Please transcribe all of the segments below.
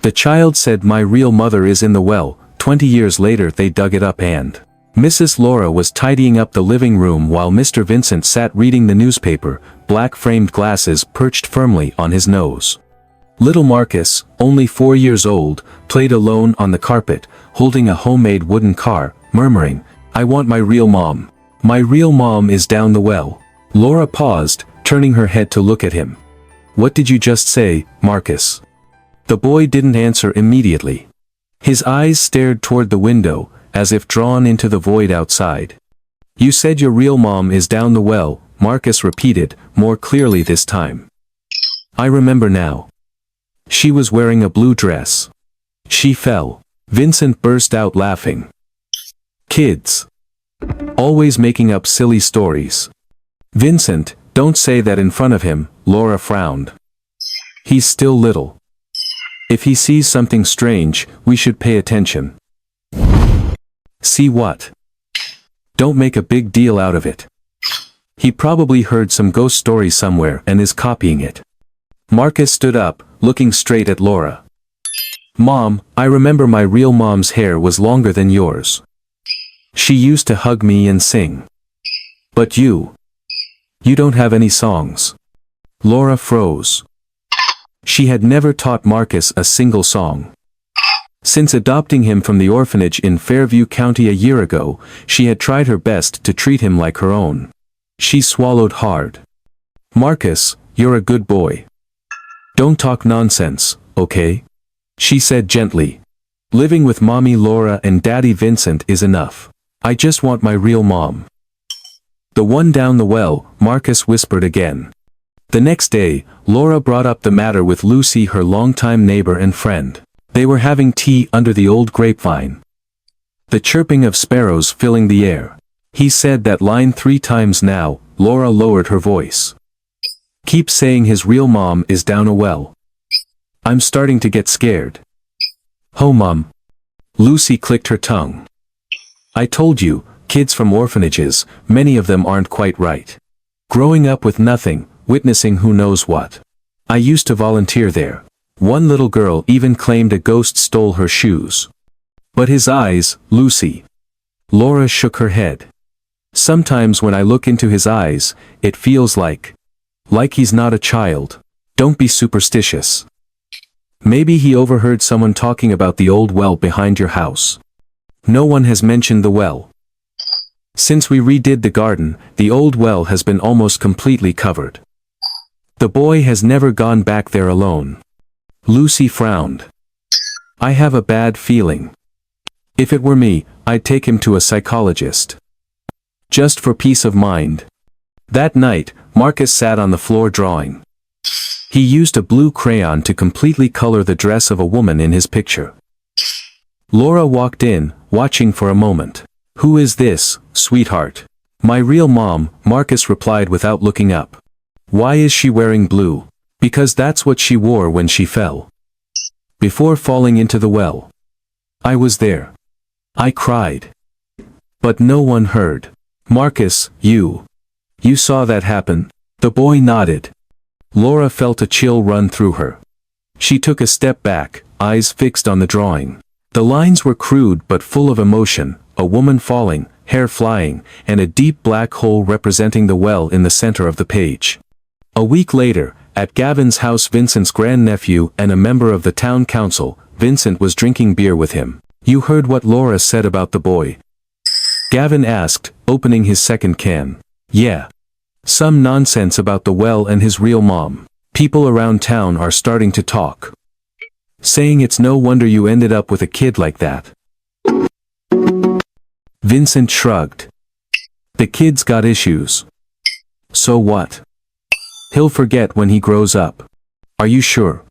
The child said my real mother is in the well. 20 years later they dug it up and Mrs. Laura was tidying up the living room while Mr. Vincent sat reading the newspaper, black-framed glasses perched firmly on his nose. Little Marcus, only 4 years old, played alone on the carpet, holding a homemade wooden car, murmuring, "I want my real mom. My real mom is down the well." Laura paused, turning her head to look at him. "What did you just say, Marcus?" The boy didn't answer immediately. His eyes stared toward the window, as if drawn into the void outside. "You said your real mom is down the well," Marcus repeated, more clearly this time. "I remember now. She was wearing a blue dress. She fell." Vincent burst out laughing. "Kids. Always making up silly stories." "Vincent, don't say that in front of him," Laura frowned. "He's still little. If he sees something strange, we should pay attention." "See what?" "Don't make a big deal out of it. He probably heard some ghost story somewhere and is copying it." Marcus stood up, looking straight at Laura. "Mom, I remember my real mom's hair was longer than yours. She used to hug me and sing. But you don't have any songs." Laura froze. She had never taught Marcus a single song. Since adopting him from the orphanage in Fairview County a year ago, she had tried her best to treat him like her own. She swallowed hard. "Marcus, you're a good boy. Don't talk nonsense, okay?" she said gently. "Living with Mommy Laura and Daddy Vincent is enough. I just want my real mom." "The one down the well," Marcus whispered again. The next day, Laura brought up the matter with Lucy, her longtime neighbor and friend. They were having tea under the old grapevine. The chirping of sparrows filling the air. "He said that line 3 times now," Laura lowered her voice. "Keep saying his real mom is down a well. I'm starting to get scared." "Oh, Mom." Lucy clicked her tongue. "I told you, kids from orphanages, many of them aren't quite right. Growing up with nothing, witnessing who knows what. I used to volunteer there. One little girl even claimed a ghost stole her shoes." "But his eyes, Lucy." Laura shook her head. "Sometimes when I look into his eyes, it feels like he's not a child. Don't be superstitious. Maybe he overheard someone talking about the old well behind your house. No one has mentioned the well. Since we redid the garden, the old well has been almost completely covered. The boy has never gone back there alone." Lucy frowned. "I have a bad feeling. If it were me, I'd take him to a psychologist. Just for peace of mind." That night, Marcus sat on the floor drawing. He used a blue crayon to completely color the dress of a woman in his picture. Laura walked in, watching for a moment. "Who is this, sweetheart?" "My real mom," Marcus replied without looking up. "Why is she wearing blue?" "Because that's what she wore when she fell. Before falling into the well. I was there. I cried. But no one heard." "Marcus, you saw that happen?" The boy nodded. Laura felt a chill run through her. She took a step back, eyes fixed on the drawing. The lines were crude but full of emotion, a woman falling, hair flying, and a deep black hole representing the well in the center of the page. A week later, at Gavin's house, Vincent's grandnephew and a member of the town council, Vincent was drinking beer with him. "You heard what Laura said about the boy?" Gavin asked, opening his second can. "Yeah. Some nonsense about the well and his real mom. People around town are starting to talk. Saying it's no wonder you ended up with a kid like that." Vincent shrugged. "The kid's got issues. So what? He'll forget when he grows up." "Are you sure?"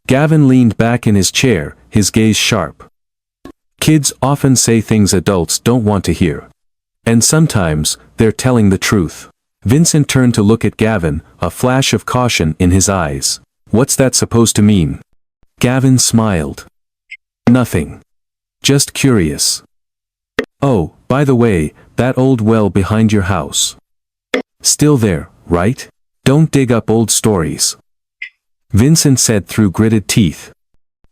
Gavin leaned back in his chair, his gaze sharp. "Kids often say things adults don't want to hear. And sometimes, they're telling the truth." Vincent turned to look at Gavin, a flash of caution in his eyes. "What's that supposed to mean?" Gavin smiled. "Nothing. Just curious. Oh, by the way, that old well behind your house. Still there, right? Don't dig up old stories." Vincent said through gritted teeth.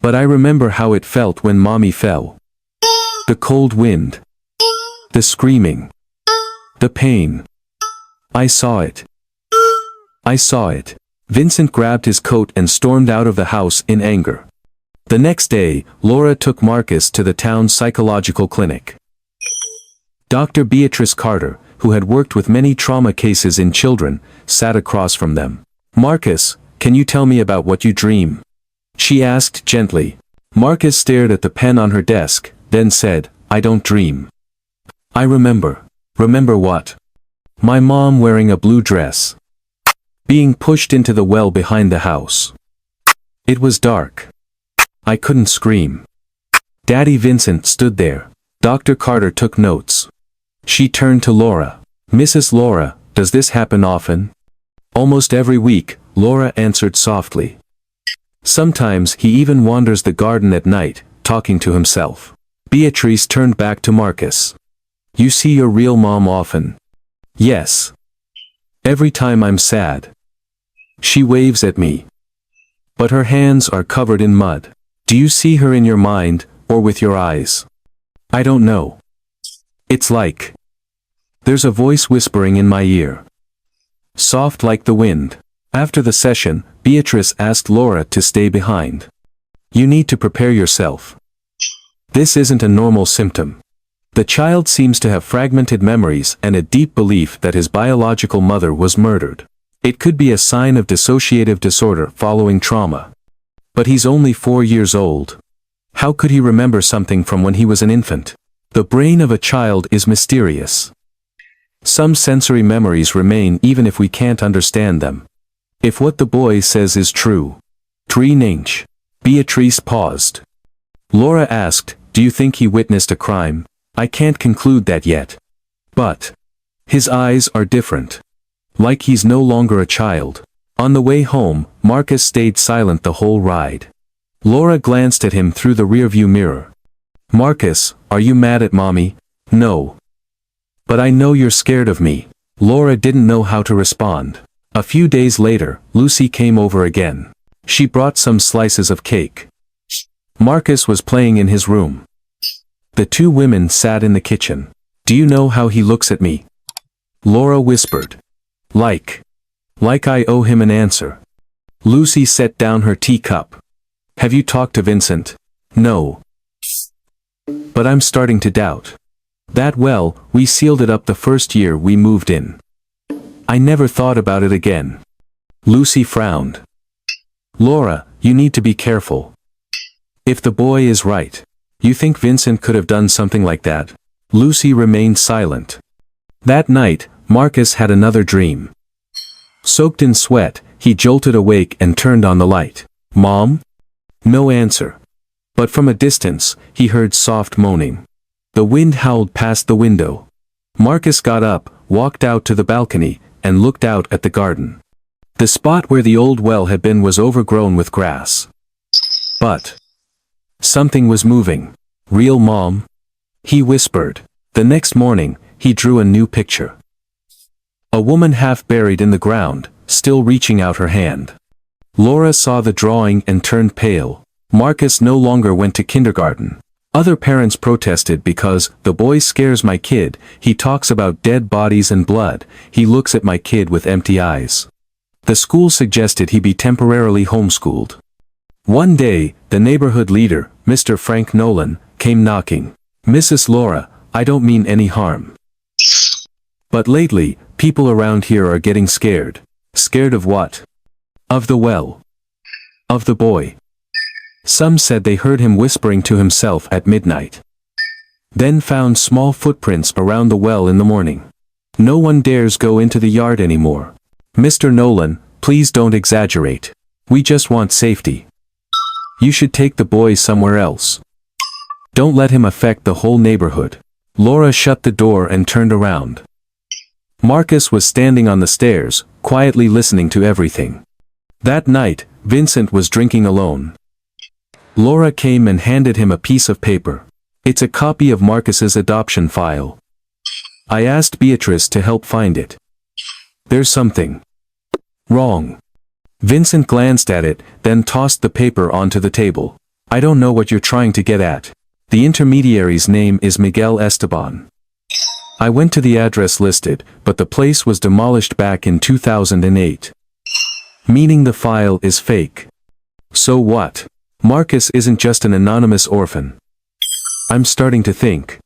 But I remember how it felt when Mommy fell. The cold wind. The screaming. The pain. I saw it. I saw it. Vincent grabbed his coat and stormed out of the house in anger. The next day, Laura took Marcus to the town's psychological clinic. Dr. Beatrice Carter, who had worked with many trauma cases in children, sat across from them. "Marcus, can you tell me about what you dream?" she asked gently. Marcus stared at the pen on her desk, then said, "I don't dream. I remember." "Remember what?" "My mom wearing a blue dress. Being pushed into the well behind the house. It was dark. I couldn't scream." Daddy Vincent stood there. Dr. Carter took notes. She turned to Laura. "Mrs. Laura, does this happen often?" "Almost every week," Laura answered softly. "Sometimes he even wanders the garden at night, talking to himself." Beatrice turned back to Marcus. "You see your real mom often?" "Yes. Every time I'm sad. She waves at me. But her hands are covered in mud." "Do you see her in your mind, or with your eyes?" "I don't know. It's like there's a voice whispering in my ear. Soft like the wind." After the session, Beatrice asked Laura to stay behind. "You need to prepare yourself. This isn't a normal symptom. The child seems to have fragmented memories and a deep belief that his biological mother was murdered. It could be a sign of dissociative disorder following trauma. But he's only 4 years old. How could he remember something from when he was an infant?" The brain of a child is mysterious. Some sensory memories remain even if we can't understand them. If what the boy says is true. Three-inch. Beatrice paused. Laura asked, "Do you think he witnessed a crime?" "I can't conclude that yet. But his eyes are different. Like he's no longer a child." On the way home, Marcus stayed silent the whole ride. Laura glanced at him through the rearview mirror. "Marcus, are you mad at Mommy?" "No. But I know you're scared of me." Laura didn't know how to respond. A few days later, Lucy came over again. She brought some slices of cake. Marcus was playing in his room. The two women sat in the kitchen. "Do you know how he looks at me?" Laura whispered. Like I owe him an answer." Lucy set down her teacup. "Have you talked to Vincent?" "No. But I'm starting to doubt. That well, we sealed it up the first year we moved in. I never thought about it again." Lucy frowned. "Laura, you need to be careful. If the boy is right, you think Vincent could have done something like that?" Lucy remained silent. That night, Marcus had another dream. Soaked in sweat, he jolted awake and turned on the light. "Mom?" No answer. But from a distance, he heard soft moaning. The wind howled past the window. Marcus got up, walked out to the balcony, and looked out at the garden. The spot where the old well had been was overgrown with grass. But something was moving. "Real Mom?" he whispered. The next morning, he drew a new picture. A woman half buried in the ground, still reaching out her hand. Laura saw the drawing and turned pale. Marcus no longer went to kindergarten. Other parents protested because, "The boy scares my kid, he talks about dead bodies and blood, he looks at my kid with empty eyes." The school suggested he be temporarily homeschooled. One day, the neighborhood leader, Mr. Frank Nolan, came knocking. "Mrs. Laura, I don't mean any harm. But lately, people around here are getting scared." "Scared of what?" "Of the well. Of the boy. Some said they heard him whispering to himself at midnight. Then found small footprints around the well in the morning. No one dares go into the yard anymore." "Mr. Nolan, please don't exaggerate. We just want safety. You should take the boy somewhere else. Don't let him affect the whole neighborhood." Laura shut the door and turned around. Marcus was standing on the stairs, quietly listening to everything. That night, Vincent was drinking alone. Laura came and handed him a piece of paper. "It's a copy of Marcus's adoption file. I asked Beatrice to help find it. There's something wrong." Vincent glanced at it, then tossed the paper onto the table. I don't know what you're trying to get at. The intermediary's name is Miguel Esteban. I went to the address listed, but the place was demolished back in 2008. Meaning the file is fake. So what? Marcus isn't just an anonymous orphan. I'm starting to think.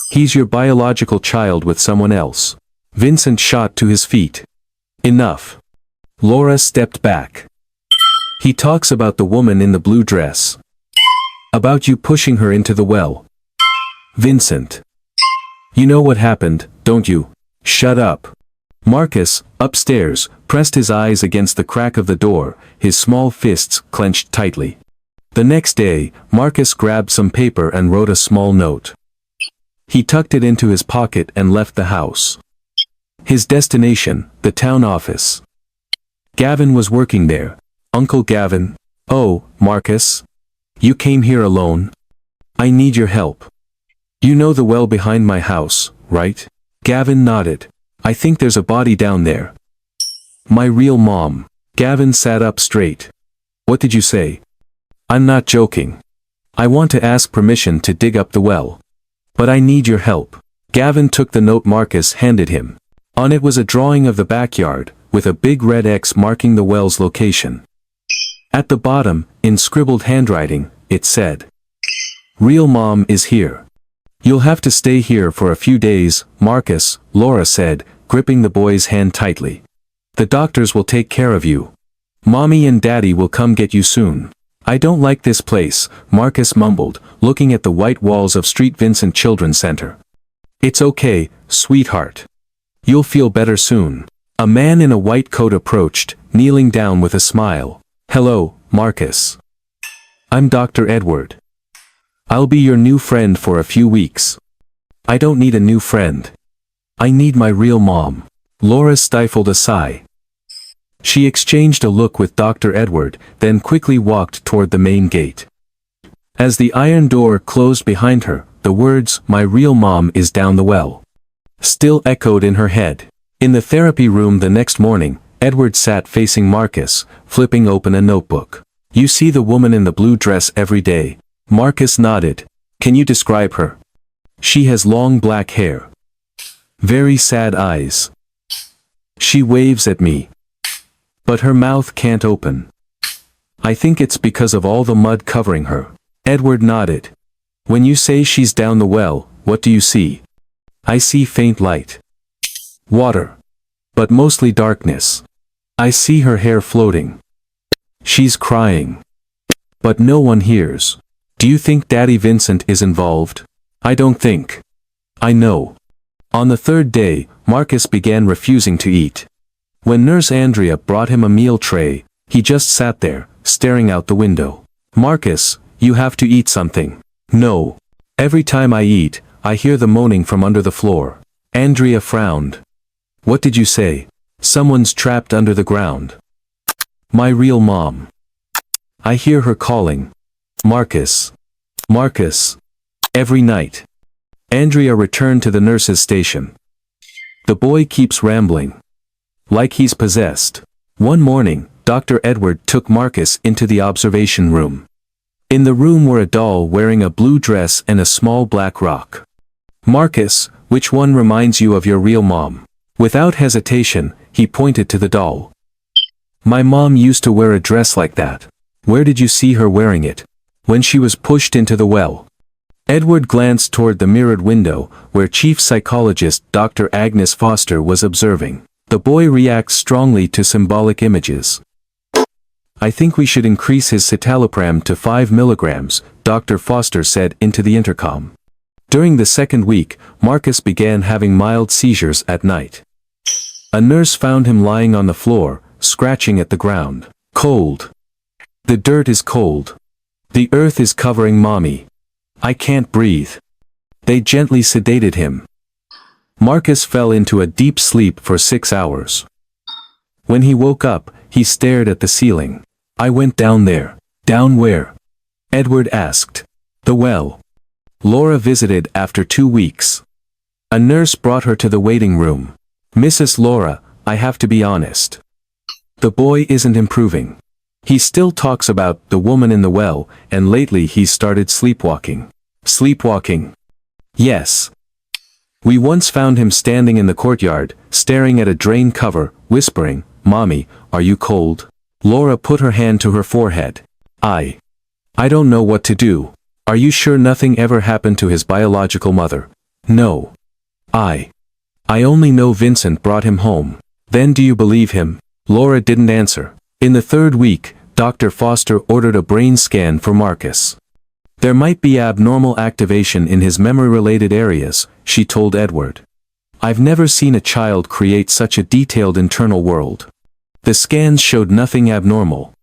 He's your biological child with someone else. Vincent shot to his feet. Enough. Laura stepped back. He talks about the woman in the blue dress. About you pushing her into the well. Vincent. You know what happened, don't you? Shut up. Marcus, upstairs, pressed his eyes against the crack of the door, his small fists clenched tightly. The next day, Marcus grabbed some paper and wrote a small note. He tucked it into his pocket and left the house. His destination, the town office. Gavin was working there. Uncle Gavin. Oh, Marcus. You came here alone? I need your help. You know the well behind my house, right? Gavin nodded. I think there's a body down there. My real mom. Gavin sat up straight. What did you say? I'm not joking. I want to ask permission to dig up the well. But I need your help. Gavin took the note Marcus handed him. On it was a drawing of the backyard, with a big red X marking the well's location. At the bottom, in scribbled handwriting, it said, Real mom is here. You'll have to stay here for a few days, Marcus, Laura said, gripping the boy's hand tightly. The doctors will take care of you. Mommy and Daddy will come get you soon. I don't like this place, Marcus mumbled, looking at the white walls of Street Vincent Children's Center. It's okay, sweetheart. You'll feel better soon. A man in a white coat approached, kneeling down with a smile. Hello, Marcus. I'm Dr. Edward. I'll be your new friend for a few weeks. I don't need a new friend. I need my real mom. Laura stifled a sigh. She exchanged a look with Dr. Edward, then quickly walked toward the main gate. As the iron door closed behind her, the words, My real mom is down the well, still echoed in her head. In the therapy room the next morning, Edward sat facing Marcus, flipping open a notebook. You see the woman in the blue dress every day. Marcus nodded. Can you describe her? She has long black hair. Very sad eyes. She waves at me. But her mouth can't open. I think it's because of all the mud covering her. Edward nodded. When you say she's down the well, what do you see? I see faint light. Water. But mostly darkness. I see her hair floating. She's crying. But no one hears. Do you think Daddy Vincent is involved? I don't think. I know. On the third day, Marcus began refusing to eat. When Nurse Andrea brought him a meal tray, he just sat there, staring out the window. Marcus, you have to eat something. No. Every time I eat, I hear the moaning from under the floor. Andrea frowned. What did you say? Someone's trapped under the ground. My real mom. I hear her calling. Marcus. Marcus. Every night. Andrea returned to the nurse's station. The boy keeps rambling. Like he's possessed. One morning, Dr. Edward took Marcus into the observation room. In the room were a doll wearing a blue dress and a small black rock. Marcus, which one reminds you of your real mom? Without hesitation, he pointed to the doll. My mom used to wear a dress like that. Where did you see her wearing it? When she was pushed into the well. Edward glanced toward the mirrored window, where chief psychologist Dr. Agnes Foster was observing. The boy reacts strongly to symbolic images. I think we should increase his citalopram to 5 milligrams, Dr. Foster said into the intercom. During the second week, Marcus began having mild seizures at night. A nurse found him lying on the floor, scratching at the ground. Cold. The dirt is cold. The earth is covering mommy. I can't breathe. They gently sedated him. Marcus fell into a deep sleep for 6 hours. When he woke up, he stared at the ceiling. I went down there. Down where? Edward asked. The well. Laura visited after 2 weeks. A nurse brought her to the waiting room. Mrs. Laura, I have to be honest. The boy isn't improving. He still talks about the woman in the well, and lately he's started sleepwalking. Sleepwalking? Yes. We once found him standing in the courtyard, staring at a drain cover, whispering, "Mommy, are you cold?" Laura put her hand to her forehead. I don't know what to do. Are you sure nothing ever happened to his biological mother? No. I only know Vincent brought him home. Then do you believe him? Laura didn't answer. In the third week, Dr. Foster ordered a brain scan for Marcus. There might be abnormal activation in his memory-related areas, she told Edward. I've never seen a child create such a detailed internal world. The scans showed nothing abnormal.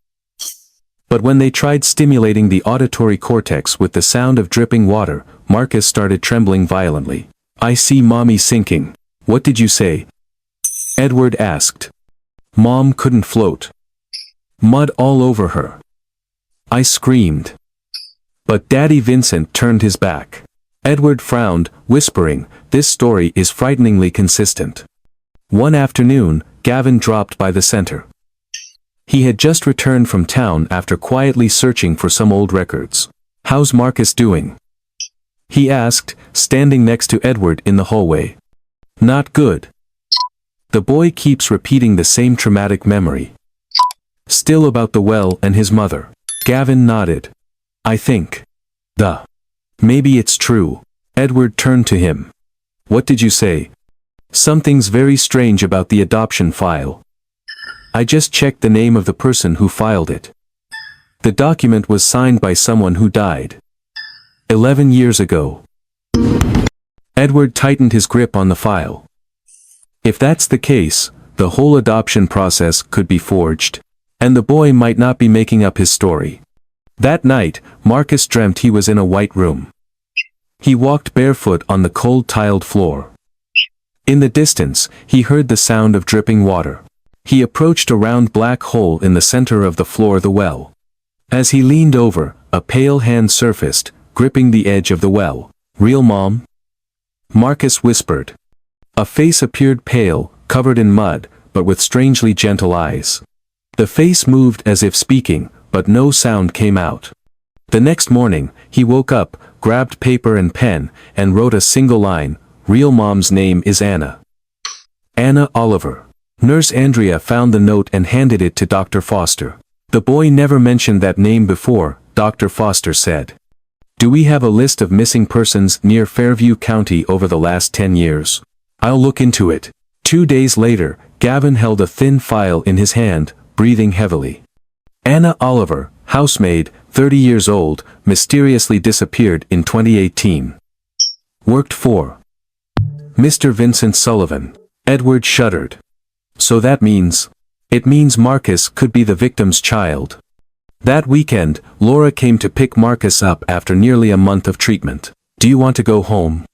But when they tried stimulating the auditory cortex with the sound of dripping water, Marcus started trembling violently. I see Mommy sinking. What did you say? Edward asked. Mom couldn't float. Mud all over her. I screamed. But Daddy Vincent turned his back. Edward frowned, whispering, this story is frighteningly consistent. One afternoon, Gavin dropped by the center. He had just returned from town after quietly searching for some old records. How's Marcus doing? He asked, standing next to Edward in the hallway. Not good. The boy keeps repeating the same traumatic memory. Still about the well and his mother. Gavin nodded. I think. Maybe it's true. Edward turned to him. What did you say? Something's very strange about the adoption file. I just checked the name of the person who filed it. The document was signed by someone who died 11 years ago. Edward tightened his grip on the file. If that's the case, the whole adoption process could be forged. And the boy might not be making up his story. That night, Marcus dreamt he was in a white room. He walked barefoot on the cold tiled floor. In the distance, he heard the sound of dripping water. He approached a round black hole in the center of the floor of the well. As he leaned over, a pale hand surfaced, gripping the edge of the well. Real Mom? Marcus whispered. A face appeared pale, covered in mud, but with strangely gentle eyes. The face moved as if speaking, but no sound came out. The next morning, he woke up, grabbed paper and pen, and wrote a single line, Real Mom's name is Anna. Anna Oliver. Nurse Andrea found the note and handed it to Dr. Foster. The boy never mentioned that name before, Dr. Foster said. Do we have a list of missing persons near Fairview County over the last 10 years? I'll look into it. 2 days later, Gavin held a thin file in his hand, breathing heavily. Anna Oliver, housemaid, 30 years old, mysteriously disappeared in 2018. Worked for Mr. Vincent Sullivan. Edward shuddered. So that means? It means Marcus could be the victim's child. That weekend, Laura came to pick Marcus up after nearly a month of treatment. Do you want to go home?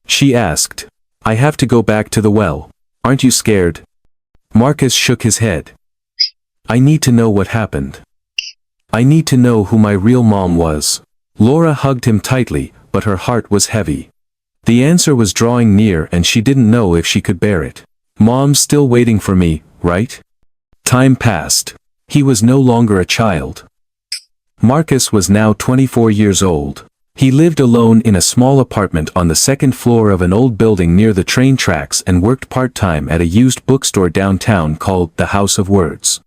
She asked. I have to go back to the well. Aren't you scared? Marcus shook his head. I need to know what happened. I need to know who my real mom was. Laura hugged him tightly, but her heart was heavy. The answer was drawing near and she didn't know if she could bear it. Mom's still waiting for me, right? Time passed. He was no longer a child. Marcus was now 24 years old. He lived alone in a small apartment on the second floor of an old building near the train tracks and worked part-time at a used bookstore downtown called The House of Words.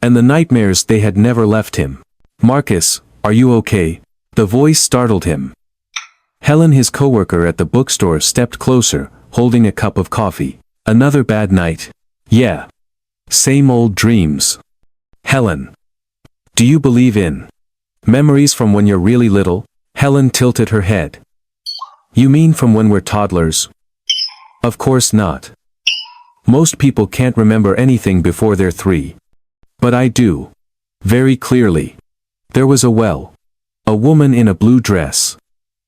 And the nightmares they had never left him. Marcus, are you okay? The voice startled him. Helen, his coworker at the bookstore, stepped closer, holding a cup of coffee. Another bad night? Yeah. Same old dreams. Helen. Do you believe in memories from when you're really little? Helen tilted her head. You mean from when we're toddlers? Of course not. Most people can't remember anything before they're 3. But I do. Very clearly. There was a well. A woman in a blue dress.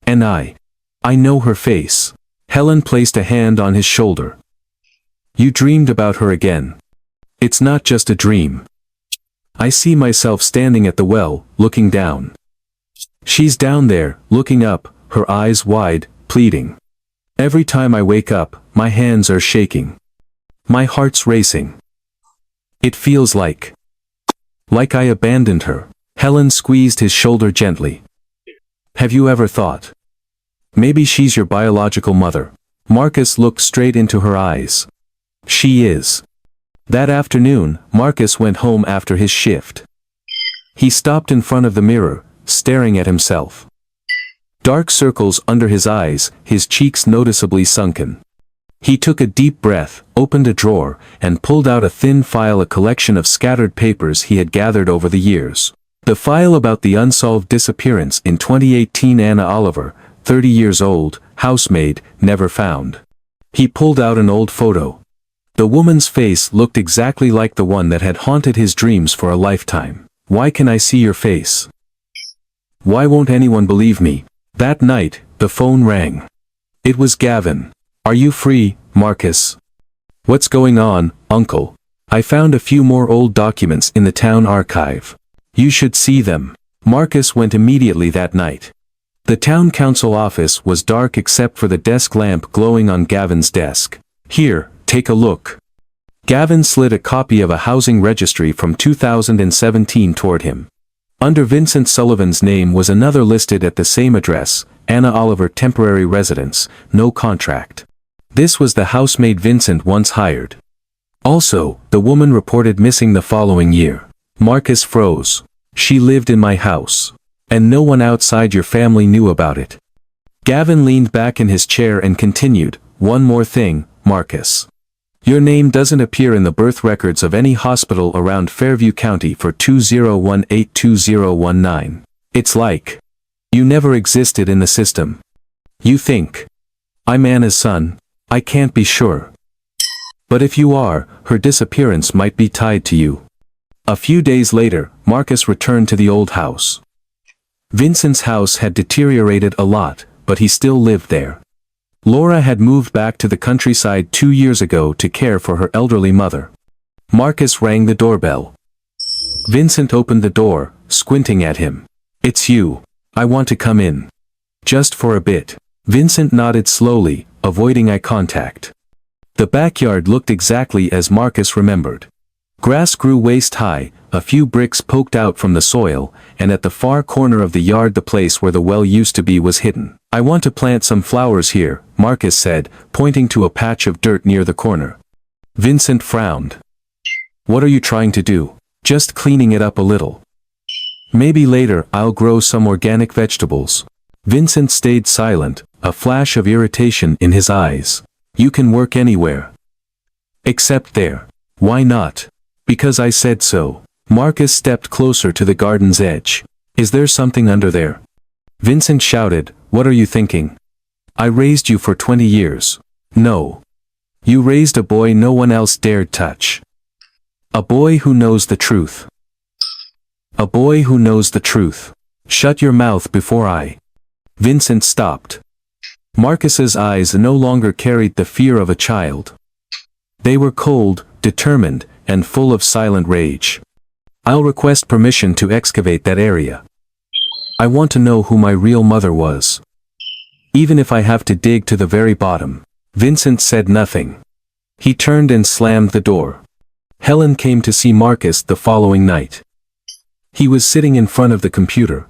And I know her face. Helen placed a hand on his shoulder. You dreamed about her again. It's not just a dream. I see myself standing at the well, looking down. She's down there, looking up, her eyes wide, pleading. Every time I wake up, my hands are shaking. My heart's racing. It feels like Like I abandoned her. Helen squeezed his shoulder gently. Have you ever thought? Maybe she's your biological mother. Marcus looked straight into her eyes. She is. That afternoon, Marcus went home after his shift. He stopped in front of the mirror, staring at himself. Dark circles under his eyes, his cheeks noticeably sunken. He took a deep breath, opened a drawer, and pulled out a thin file, a collection of scattered papers he had gathered over the years. The file about the unsolved disappearance in 2018. Anna Oliver, 30 years old, housemaid, never found. He pulled out an old photo. The woman's face looked exactly like the one that had haunted his dreams for a lifetime. Why can I see your face? Why won't anyone believe me? That night, the phone rang. It was Gavin. Are you free, Marcus? What's going on, Uncle? I found a few more old documents in the town archive. You should see them. Marcus went immediately that night. The town council office was dark except for the desk lamp glowing on Gavin's desk. Here, take a look. Gavin slid a copy of a housing registry from 2017 toward him. Under Vincent Sullivan's name was another listed at the same address, Anna Oliver, temporary residence, no contract. This was the housemaid Vincent once hired. Also, the woman reported missing the following year. Marcus froze. She lived in my house. And no one outside your family knew about it. Gavin leaned back in his chair and continued, one more thing, Marcus. Your name doesn't appear in the birth records of any hospital around Fairview County for 2018-2019. It's like you never existed in the system. You think I'm Anna's son? I can't be sure. But if you are, her disappearance might be tied to you. A few days later, Marcus returned to the old house. Vincent's house had deteriorated a lot, but he still lived there. Laura had moved back to the countryside 2 years ago to care for her elderly mother. Marcus rang the doorbell. Vincent opened the door, squinting at him. It's you. I want to come in. Just for a bit. Vincent nodded slowly, avoiding eye contact. The backyard looked exactly as Marcus remembered. Grass grew waist-high, a few bricks poked out from the soil, and at the far corner of the yard the place where the well used to be was hidden. I want to plant some flowers here, Marcus said, pointing to a patch of dirt near the corner. Vincent frowned. What are you trying to do? Just cleaning it up a little. Maybe later I'll grow some organic vegetables. Vincent stayed silent, a flash of irritation in his eyes. You can work anywhere. Except there. Why not? Because I said so. Marcus stepped closer to the garden's edge. Is there something under there? Vincent shouted, what are you thinking? I raised you for 20 years. No. You raised a boy no one else dared touch. A boy who knows the truth. A boy who knows the truth. Shut your mouth before I. Vincent stopped. Marcus's eyes no longer carried the fear of a child. They were cold, determined, and full of silent rage. I'll request permission to excavate that area. I want to know who my real mother was. Even if I have to dig to the very bottom. Vincent said nothing. He turned and slammed the door. Helen came to see Marcus the following night. He was sitting in front of the computer,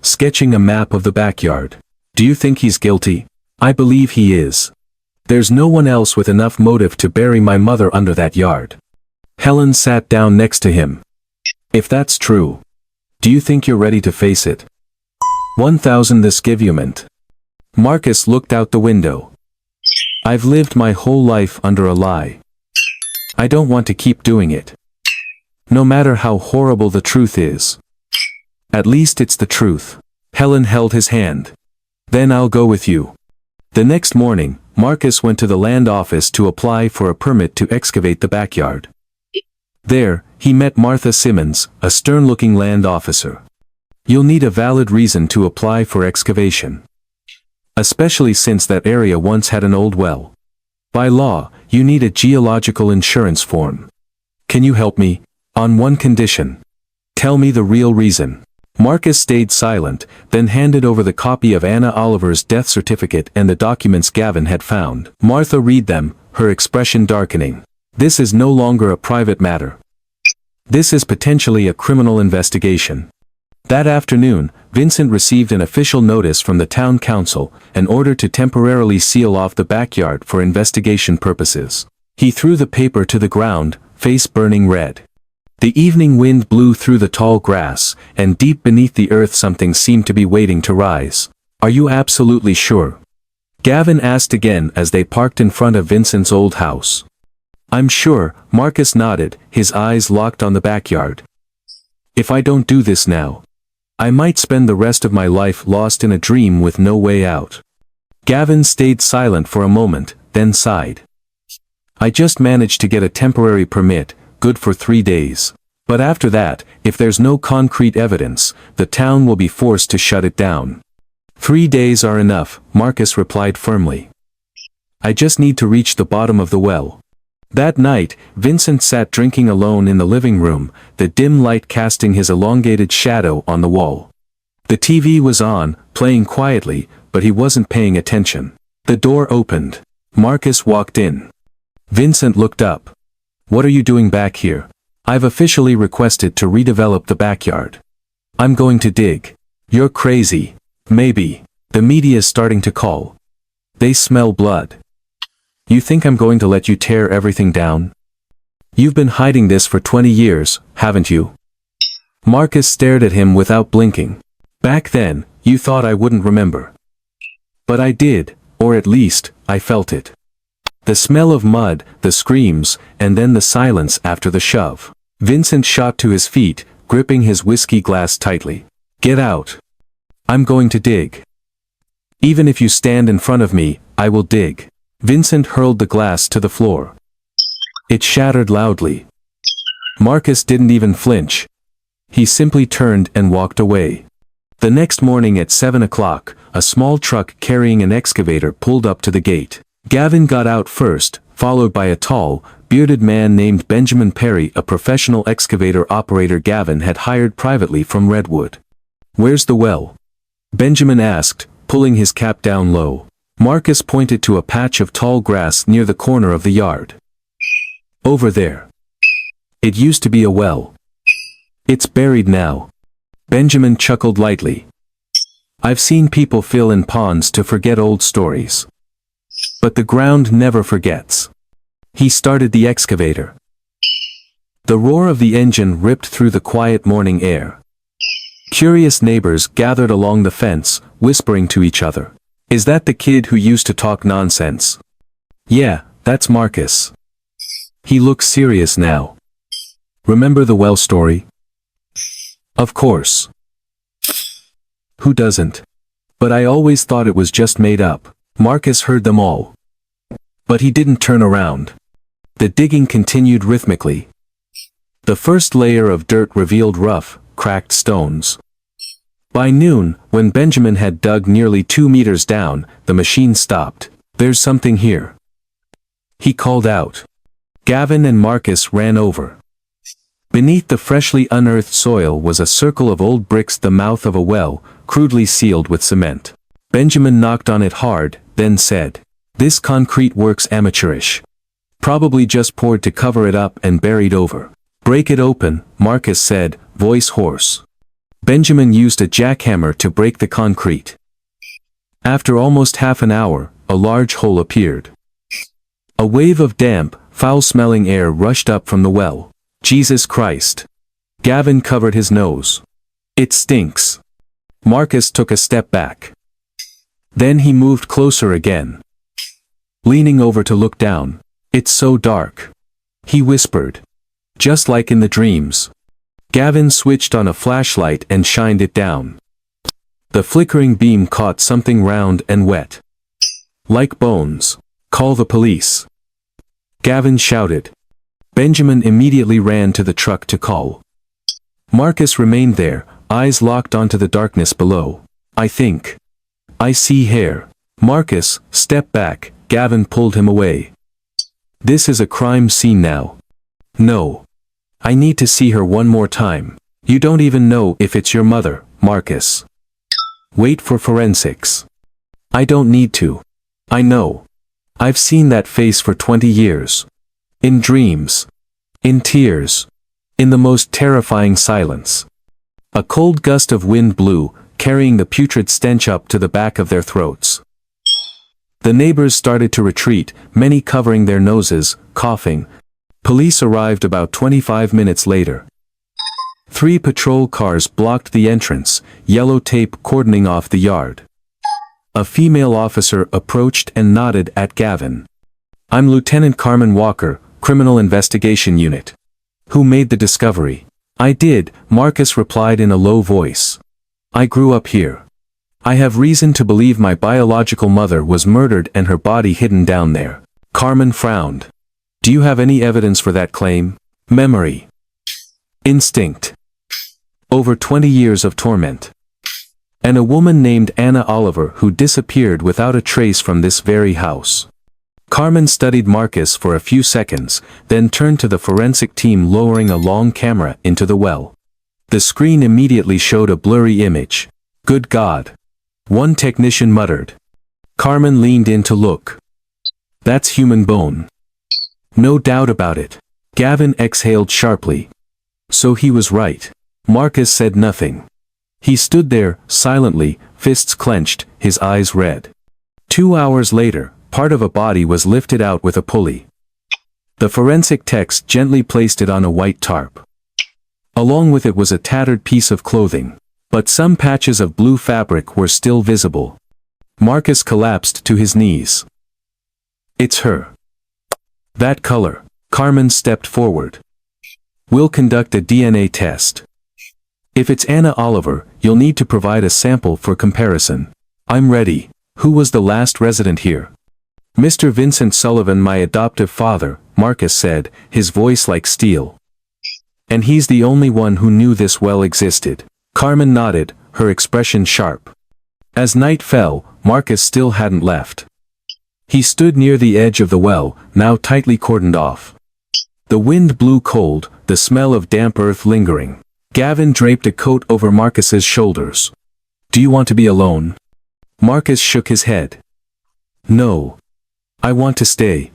sketching a map of the backyard. Do you think he's guilty? I believe he is. There's no one else with enough motive to bury my mother under that yard. Helen sat down next to him. If that's true, do you think you're ready to face it? 1,000 this argument. Marcus looked out the window. I've lived my whole life under a lie. I don't want to keep doing it. No matter how horrible the truth is. At least it's the truth. Helen held his hand. Then I'll go with you. The next morning, Marcus went to the land office to apply for a permit to excavate the backyard. There, he met Martha Simmons, a stern-looking land officer. You'll need a valid reason to apply for excavation. Especially since that area once had an old well. By law, you need a geological insurance form. Can you help me? On one condition. Tell me the real reason. Marcus stayed silent, then handed over the copy of Anna Oliver's death certificate and the documents Gavin had found. Martha read them, her expression darkening. This is no longer a private matter. This is potentially a criminal investigation. That afternoon, Vincent received an official notice from the town council, an order to temporarily seal off the backyard for investigation purposes. He threw the paper to the ground, face burning red. The evening wind blew through the tall grass, and deep beneath the earth something seemed to be waiting to rise. "Are you absolutely sure?" Gavin asked again as they parked in front of Vincent's old house. "I'm sure," Marcus nodded, his eyes locked on the backyard. "If I don't do this now, I might spend the rest of my life lost in a dream with no way out." Gavin stayed silent for a moment, then sighed. "I just managed to get a temporary permit, good for 3 days. But after that, if there's no concrete evidence, the town will be forced to shut it down." 3 days are enough," Marcus replied firmly. "I just need to reach the bottom of the well." That night, Vincent sat drinking alone in the living room, the dim light casting his elongated shadow on the wall. The TV was on, playing quietly, but he wasn't paying attention. The door opened. Marcus walked in. Vincent looked up. "What are you doing back here?" "I've officially requested to redevelop the backyard. I'm going to dig." "You're crazy." "Maybe. The media's starting to call. They smell blood." "You think I'm going to let you tear everything down? You've been hiding this for 20 years, haven't you?" Marcus stared at him without blinking. "Back then, you thought I wouldn't remember. But I did, or at least, I felt it. The smell of mud, the screams, and then the silence after the shove." Vincent shot to his feet, gripping his whiskey glass tightly. "Get out. I'm going to dig. Even if you stand in front of me, I will dig." Vincent hurled the glass to the floor. It shattered loudly. Marcus didn't even flinch. He simply turned and walked away. The next morning at 7 o'clock, a small truck carrying an excavator pulled up to the gate. Gavin got out first, followed by a tall, bearded man named Benjamin Perry, a professional excavator operator Gavin had hired privately from Redwood. "Where's the well?" Benjamin asked, pulling his cap down low. Marcus pointed to a patch of tall grass near the corner of the yard. "Over there. It used to be a well. It's buried now." Benjamin chuckled lightly. "I've seen people fill in ponds to forget old stories. But the ground never forgets." He started the excavator. The roar of the engine ripped through the quiet morning air. Curious neighbors gathered along the fence, whispering to each other. "Is that the kid who used to talk nonsense?" "Yeah, that's Marcus. He looks serious now. Remember the well story?" "Of course. Who doesn't? But I always thought it was just made up." Marcus heard them all. But he didn't turn around. The digging continued rhythmically. The first layer of dirt revealed rough, cracked stones. By noon, when Benjamin had dug nearly 2 meters down, the machine stopped. "There's something here," he called out. Gavin and Marcus ran over. Beneath the freshly unearthed soil was a circle of old bricks, the mouth of a well, crudely sealed with cement. Benjamin knocked on it hard, then said, "This concrete works amateurish. Probably just poured to cover it up and buried over." "Break it open," Marcus said, voice hoarse. Benjamin used a jackhammer to break the concrete. After almost half an hour, a large hole appeared. A wave of damp, foul-smelling air rushed up from the well. "Jesus Christ!" Gavin covered his nose. "It stinks." Marcus took a step back. Then he moved closer again. Leaning over to look down. "It's so dark," he whispered. "Just like in the dreams." Gavin switched on a flashlight and shined it down. The flickering beam caught something round and wet. "Like bones. Call the police," Gavin shouted. Benjamin immediately ran to the truck to call. Marcus remained there, eyes locked onto the darkness below. "I think I see hair." "Marcus, step back," Gavin pulled him away. "This is a crime scene now." "No. I need to see her one more time." "You don't even know if it's your mother, Marcus." "Wait for forensics." "I don't need to. I know. I've seen that face for 20 years. In dreams. In tears. In the most terrifying silence. A cold gust of wind blew, carrying the putrid stench up to the back of their throats. The neighbors started to retreat, many covering their noses, coughing. Police arrived about 25 minutes later. 3 patrol cars blocked the entrance, yellow tape cordoning off the yard. A female officer approached and nodded at Gavin. "I'm Lieutenant Carmen Walker, Criminal Investigation Unit." "Who made the discovery?" "I did," Marcus replied in a low voice. "I grew up here. I have reason to believe my biological mother was murdered and her body hidden down there." Carmen frowned. "Do you have any evidence for that claim?" "Memory. Instinct. Over 20 years of torment. And a woman named Anna Oliver who disappeared without a trace from this very house." Carmen studied Marcus for a few seconds, then turned to the forensic team, lowering a long camera into the well. The screen immediately showed a blurry image. "Good God!" one technician muttered. Carmen leaned in to look. "That's human bone." "No doubt about it." Gavin exhaled sharply. So he was right. Marcus said nothing. He stood there, silently, fists clenched, his eyes red. 2 hours later, part of a body was lifted out with a pulley. The forensic techs gently placed it on a white tarp. Along with it was a tattered piece of clothing. But some patches of blue fabric were still visible. Marcus collapsed to his knees. "It's her. That color." Carmen stepped forward. "We'll conduct a DNA test. If it's Anna Oliver, you'll need to provide a sample for comparison." "I'm ready." "Who was the last resident here?" "Mr. Vincent Sullivan, my adoptive father," Marcus said, his voice like steel. "And he's the only one who knew this well existed." Carmen nodded, her expression sharp. As night fell, Marcus still hadn't left. He stood near the edge of the well, now tightly cordoned off. The wind blew cold, the smell of damp earth lingering. Gavin draped a coat over Marcus's shoulders. "Do you want to be alone?" Marcus shook his head. "No. I want to stay.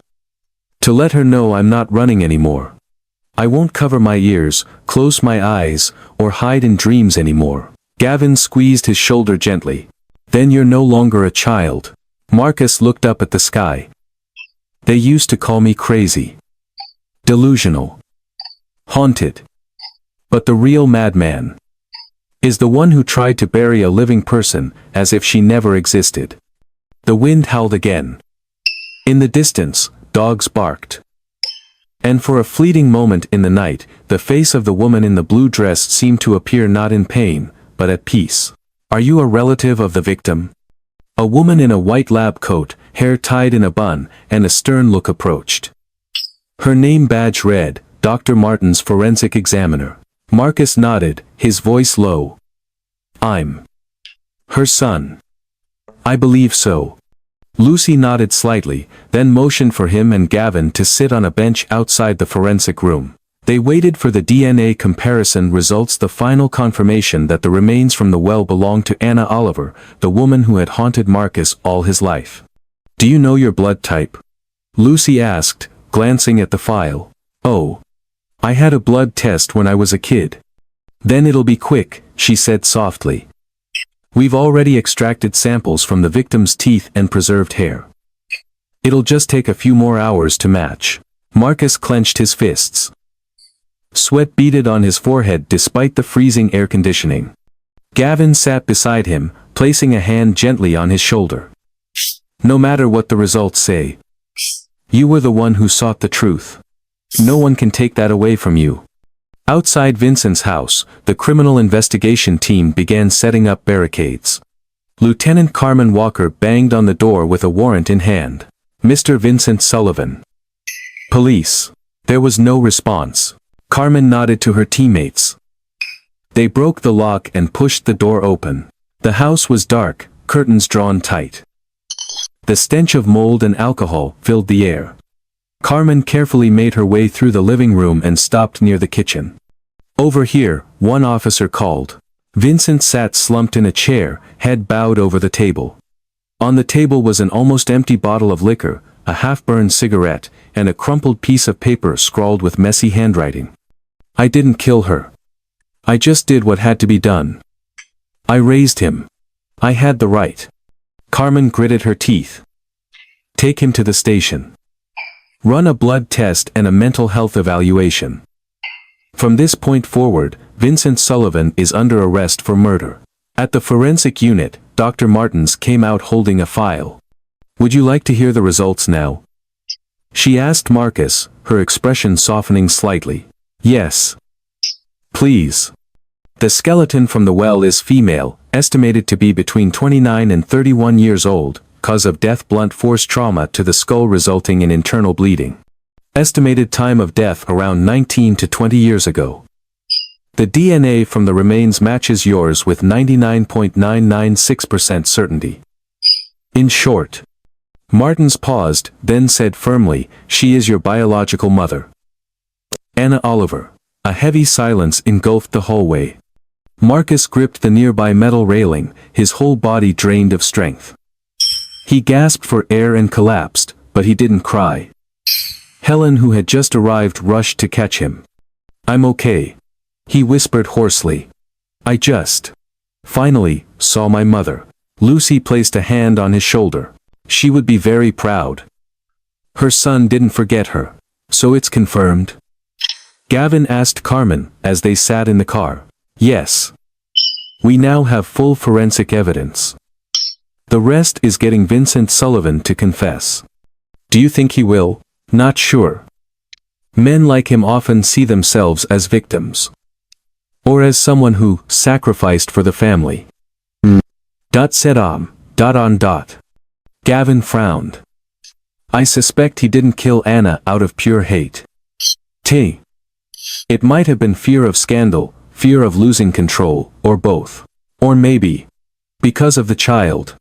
To let her know I'm not running anymore. I won't cover my ears, close my eyes, or hide in dreams anymore." Gavin squeezed his shoulder gently. "Then you're no longer a child." Marcus looked up at the sky. "They used to call me crazy. Delusional. Haunted. But the real madman is the one who tried to bury a living person, as if she never existed." The wind howled again. In the distance, dogs barked. And for a fleeting moment in the night, the face of the woman in the blue dress seemed to appear not in pain, but at peace. "Are you a relative of the victim?" A woman in a white lab coat, hair tied in a bun, and a stern look approached. Her name badge read, Dr. Martin's forensic examiner. Marcus nodded, his voice low. "I'm her son." "I believe so." Lucy nodded slightly, then motioned for him and Gavin to sit on a bench outside the forensic room. They waited for the DNA comparison results, the final confirmation that the remains from the well belonged to Anna Oliver, the woman who had haunted Marcus all his life. "Do you know your blood type?" Lucy asked, glancing at the file. "Oh. I had a blood test when I was a kid." "Then it'll be quick," she said softly. "We've already extracted samples from the victim's teeth and preserved hair. It'll just take a few more hours to match." Marcus clenched his fists. Sweat beaded on his forehead despite the freezing air conditioning. Gavin sat beside him, placing a hand gently on his shoulder. "No matter what the results say, you were the one who sought the truth. No one can take that away from you." Outside Vincent's house, the criminal investigation team began setting up barricades. Lieutenant Carmen Walker banged on the door with a warrant in hand. "Mr. Vincent Sullivan." "Police." There was no response. Carmen nodded to her teammates. They broke the lock and pushed the door open. The house was dark, curtains drawn tight. The stench of mold and alcohol filled the air. Carmen carefully made her way through the living room and stopped near the kitchen. "Over here," one officer called. Vincent sat slumped in a chair, head bowed over the table. On the table was an almost empty bottle of liquor, a half-burned cigarette, and a crumpled piece of paper scrawled with messy handwriting. I didn't kill her. I just did what had to be done. I raised him. I had the right. Carmen gritted her teeth. Take him to the station. Run a blood test and a mental health evaluation. From this point forward, Vincent Sullivan is under arrest for murder. At the forensic unit, Dr. Martins came out holding a file. Would you like to hear the results now? She asked Marcus, her expression softening slightly. Yes. Please. The skeleton from the well is female, estimated to be between 29 and 31 years old, cause of death blunt force trauma to the skull resulting in internal bleeding. Estimated time of death around 19 to 20 years ago. The DNA from the remains matches yours with 99.996% certainty. In short. Martins paused, then said firmly, she is your biological mother. Anna Oliver. A heavy silence engulfed the hallway. Marcus gripped the nearby metal railing, his whole body drained of strength. He gasped for air and collapsed, but he didn't cry. Helen, who had just arrived, rushed to catch him. I'm okay. He whispered hoarsely. I just finally saw my mother. Lucy placed a hand on his shoulder. She would be very proud. Her son didn't forget her. So it's confirmed? Gavin asked Carmen as they sat in the car. Yes. We now have full forensic evidence. The rest is getting Vincent Sullivan to confess. Do you think he will? Not sure. Men like him often see themselves as victims. Or as someone who sacrificed for the family. Said on. Gavin frowned. I suspect he didn't kill Anna out of pure hate. It might have been fear of scandal, fear of losing control, or both. Or maybe because of the child.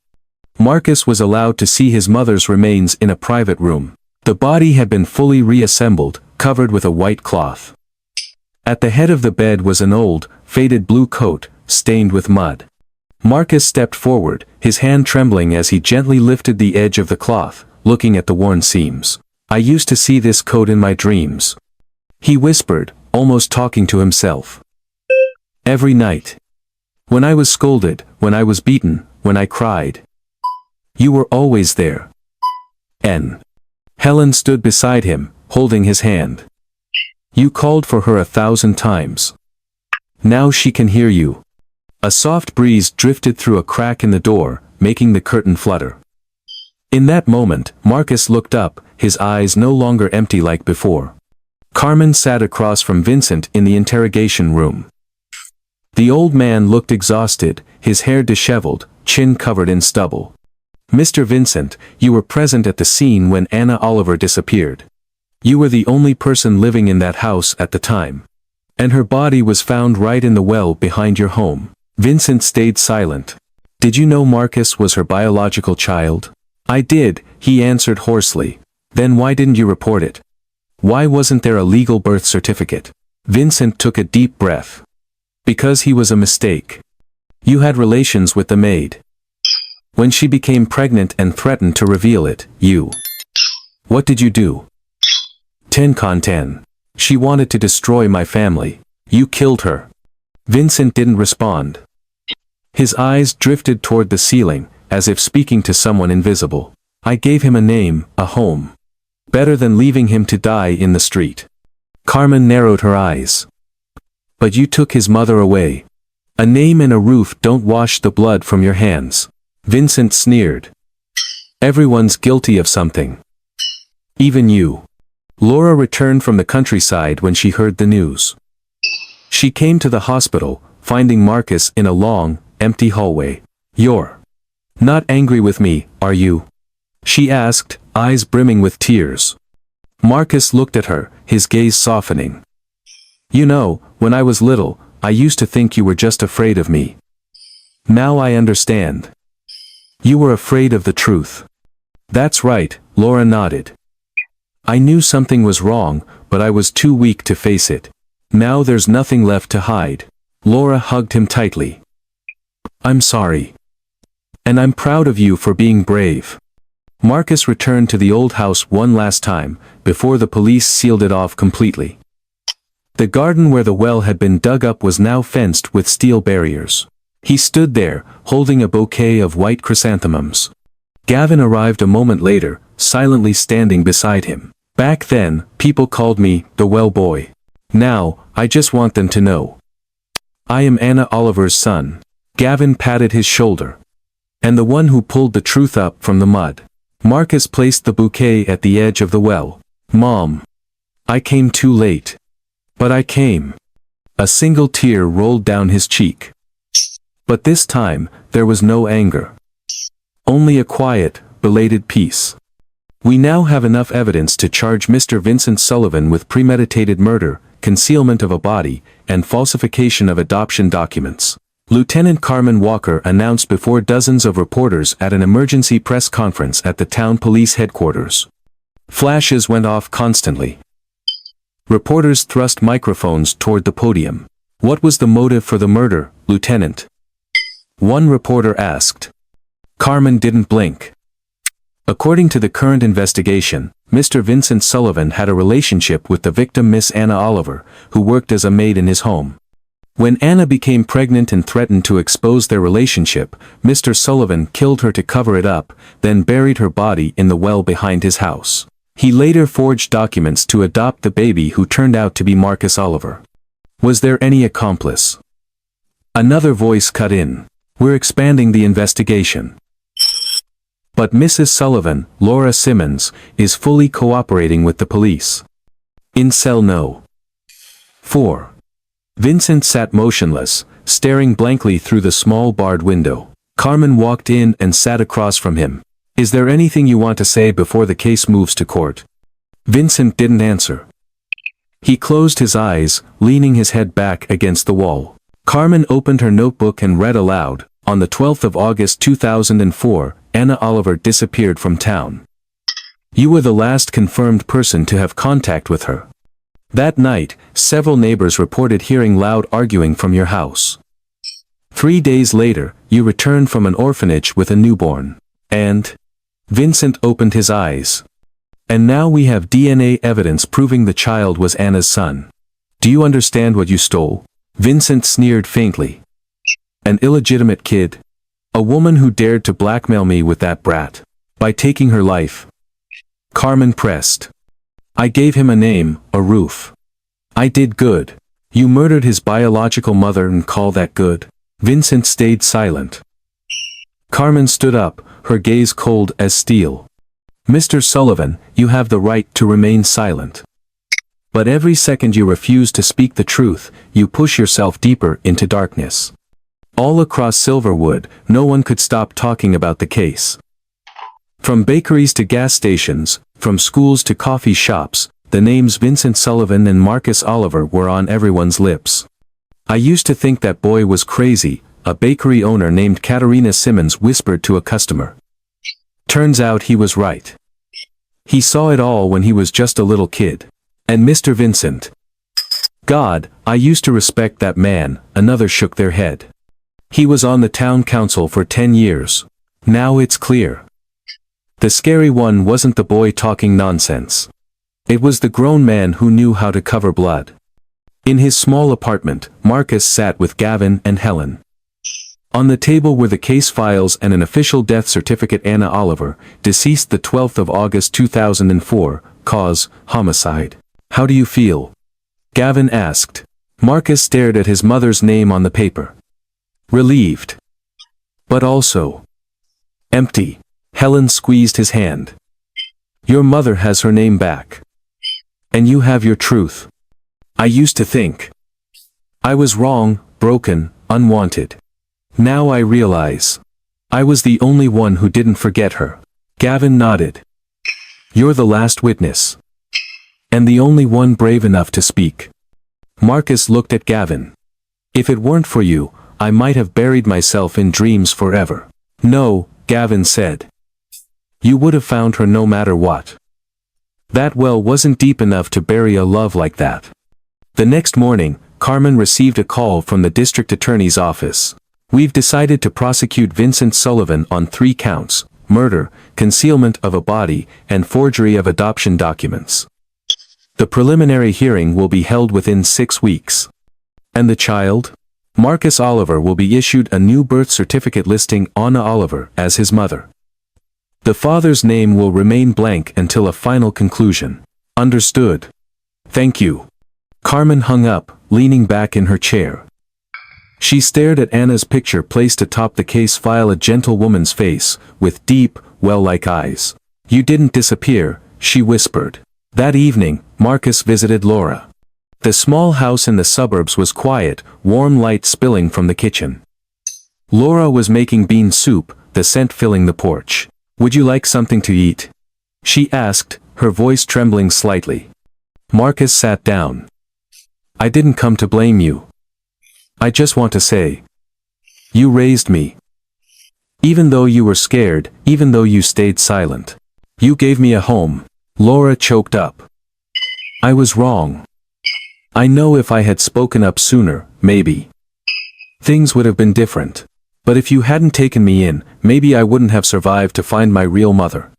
Marcus was allowed to see his mother's remains in a private room. The body had been fully reassembled, covered with a white cloth. At the head of the bed was an old, faded blue coat, stained with mud. Marcus stepped forward, his hand trembling as he gently lifted the edge of the cloth, looking at the worn seams. I used to see this coat in my dreams. He whispered, almost talking to himself. Every night. When I was scolded, when I was beaten, when I cried. You were always there. Helen stood beside him, holding his hand. You called for her 1,000 times. Now she can hear you. A soft breeze drifted through a crack in the door, making the curtain flutter. In that moment, Marcus looked up, his eyes no longer empty like before. Carmen sat across from Vincent in the interrogation room. The old man looked exhausted, his hair disheveled, chin covered in stubble. Mr. Vincent, you were present at the scene when Anna Oliver disappeared. You were the only person living in that house at the time. And her body was found right in the well behind your home. Vincent stayed silent. Did you know Marcus was her biological child? I did, he answered hoarsely. Then why didn't you report it? Why wasn't there a legal birth certificate? Vincent took a deep breath. Because he was a mistake. You had relations with the maid. When she became pregnant and threatened to reveal it, you. What did you do? 10 con 10. She wanted to destroy my family. You killed her. Vincent didn't respond. His eyes drifted toward the ceiling, as if speaking to someone invisible. I gave him a name, a home. Better than leaving him to die in the street. Carmen narrowed her eyes. But you took his mother away. A name and a roof don't wash the blood from your hands. Vincent sneered. Everyone's guilty of something. Even you. Laura returned from the countryside when she heard the news. She came to the hospital, finding Marcus in a long, empty hallway. You're not angry with me, are you? She asked, eyes brimming with tears. Marcus looked at her, his gaze softening. You know, when I was little, I used to think you were just afraid of me. Now I understand. You were afraid of the truth. That's right, Laura nodded. I knew something was wrong, but I was too weak to face it. Now there's nothing left to hide. Laura hugged him tightly. I'm sorry. And I'm proud of you for being brave. Marcus returned to the old house one last time, before the police sealed it off completely. The garden where the well had been dug up was now fenced with steel barriers. He stood there, holding a bouquet of white chrysanthemums. Gavin arrived a moment later, silently standing beside him. Back then, people called me the well boy. Now, I just want them to know. I am Anna Oliver's son. Gavin patted his shoulder. And the one who pulled the truth up from the mud. Marcus placed the bouquet at the edge of the well. Mom. I came too late. But I came. A single tear rolled down his cheek. But this time, there was no anger. Only a quiet, belated peace. We now have enough evidence to charge Mr. Vincent Sullivan with premeditated murder, concealment of a body, and falsification of adoption documents. Lieutenant Carmen Walker announced before dozens of reporters at an emergency press conference at the town police headquarters. Flashes went off constantly. Reporters thrust microphones toward the podium. What was the motive for the murder, Lieutenant? One reporter asked. Carmen didn't blink. According to the current investigation, Mr. Vincent Sullivan had a relationship with the victim Miss Anna Oliver, who worked as a maid in his home. When Anna became pregnant and threatened to expose their relationship, Mr. Sullivan killed her to cover it up, then buried her body in the well behind his house. He later forged documents to adopt the baby who turned out to be Marcus Oliver. Was there any accomplice? Another voice cut in. We're expanding the investigation. But Mrs. Sullivan, Laura Simmons, is fully cooperating with the police. In cell No. 4. Vincent sat motionless, staring blankly through the small barred window. Carmen walked in and sat across from him. Is there anything you want to say before the case moves to court? Vincent didn't answer. He closed his eyes, leaning his head back against the wall. Carmen opened her notebook and read aloud. On the 12th of August 2004, Anna Oliver disappeared from town. You were the last confirmed person to have contact with her. That night, several neighbors reported hearing loud arguing from your house. 3 days later, you returned from an orphanage with a newborn. And? Vincent opened his eyes. And now we have DNA evidence proving the child was Anna's son. Do you understand what you stole? Vincent sneered faintly. An illegitimate kid. A woman who dared to blackmail me with that brat. By taking her life. Carmen pressed. I gave him a name, a roof. I did good. You murdered his biological mother and call that good? Vincent stayed silent. Carmen stood up, her gaze cold as steel. Mr. Sullivan, you have the right to remain silent. But every second you refuse to speak the truth, you push yourself deeper into darkness. All across Silverwood, no one could stop talking about the case. From bakeries to gas stations, from schools to coffee shops, the names Vincent Sullivan and Marcus Oliver were on everyone's lips. I used to think that boy was crazy, a bakery owner named Katerina Simmons whispered to a customer. Turns out he was right. He saw it all when he was just a little kid. And Mr. Vincent. God, I used to respect that man, another shook their head. He was on the town council for 10 years. Now it's clear. The scary one wasn't the boy talking nonsense. It was the grown man who knew how to cover blood. In his small apartment, Marcus sat with Gavin and Helen. On the table were the case files and an official death certificate. Anna Oliver, deceased the 12th of August 2004, cause, homicide. How do you feel? Gavin asked. Marcus stared at his mother's name on the paper. Relieved. But also empty. Helen squeezed his hand. Your mother has her name back. And you have your truth. I used to think I was wrong, broken, unwanted. Now I realize I was the only one who didn't forget her. Gavin nodded. You're the last witness. And the only one brave enough to speak. Marcus looked at Gavin. If it weren't for you, I might have buried myself in dreams forever. No, Gavin said. You would have found her no matter what. That well wasn't deep enough to bury a love like that. The next morning, Carmen received a call from the district attorney's office. We've decided to prosecute Vincent Sullivan on 3 counts, murder, concealment of a body, and forgery of adoption documents. The preliminary hearing will be held within 6 weeks. And the child? Marcus Oliver will be issued a new birth certificate listing Anna Oliver as his mother. The father's name will remain blank until a final conclusion. Understood. Thank you. Carmen hung up, leaning back in her chair. She stared at Anna's picture placed atop the case file, a gentle woman's face, with deep, well-like eyes. You didn't disappear, she whispered. That evening, Marcus visited Laura. The small house in the suburbs was quiet, warm light spilling from the kitchen. Laura was making bean soup, the scent filling the porch. Would you like something to eat? She asked, her voice trembling slightly. Marcus sat down. I didn't come to blame you. I just want to say. You raised me. Even though you were scared, even though you stayed silent. You gave me a home. Laura choked up. I was wrong. I know if I had spoken up sooner, maybe things would have been different. But if you hadn't taken me in, maybe I wouldn't have survived to find my real mother.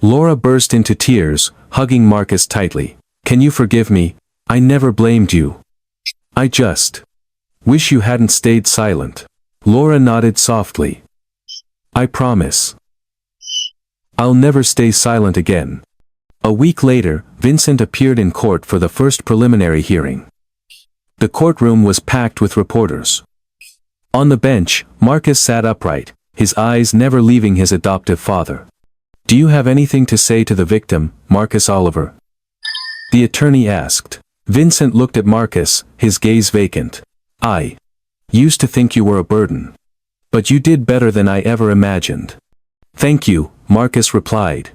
Laura burst into tears, hugging Marcus tightly. Can you forgive me? I never blamed you. I just wish you hadn't stayed silent. Laura nodded softly. I promise. I'll never stay silent again. A week later, Vincent appeared in court for the first preliminary hearing. The courtroom was packed with reporters. On the bench, Marcus sat upright, his eyes never leaving his adoptive father. Do you have anything to say to the victim, Marcus Oliver? The attorney asked. Vincent looked at Marcus, his gaze vacant. I used to think you were a burden. But you did better than I ever imagined. Thank you, Marcus replied.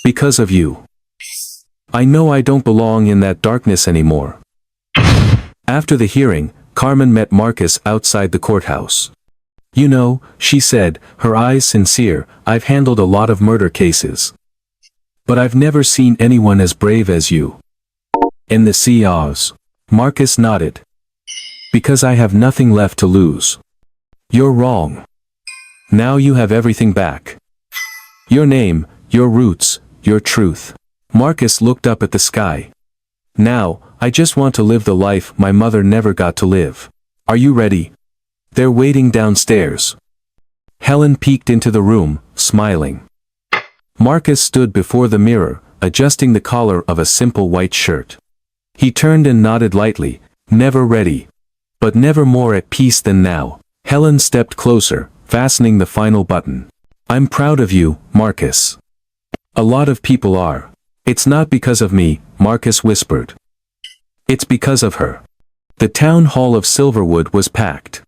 Because of you. I know I don't belong in that darkness anymore. After the hearing, Carmen met Marcus outside the courthouse. You know, she said, her eyes sincere, I've handled a lot of murder cases. But I've never seen anyone as brave as you. In the CRs. Marcus nodded. Because I have nothing left to lose. You're wrong. Now you have everything back. Your name, your roots, your truth. Marcus looked up at the sky. Now, I just want to live the life my mother never got to live. Are you ready? They're waiting downstairs. Helen peeked into the room, smiling. Marcus stood before the mirror, adjusting the collar of a simple white shirt. He turned and nodded lightly, never ready. But never more at peace than now. Helen stepped closer, fastening the final button. I'm proud of you, Marcus. A lot of people are. It's not because of me, Marcus whispered. It's because of her. The town hall of Silverwood was packed.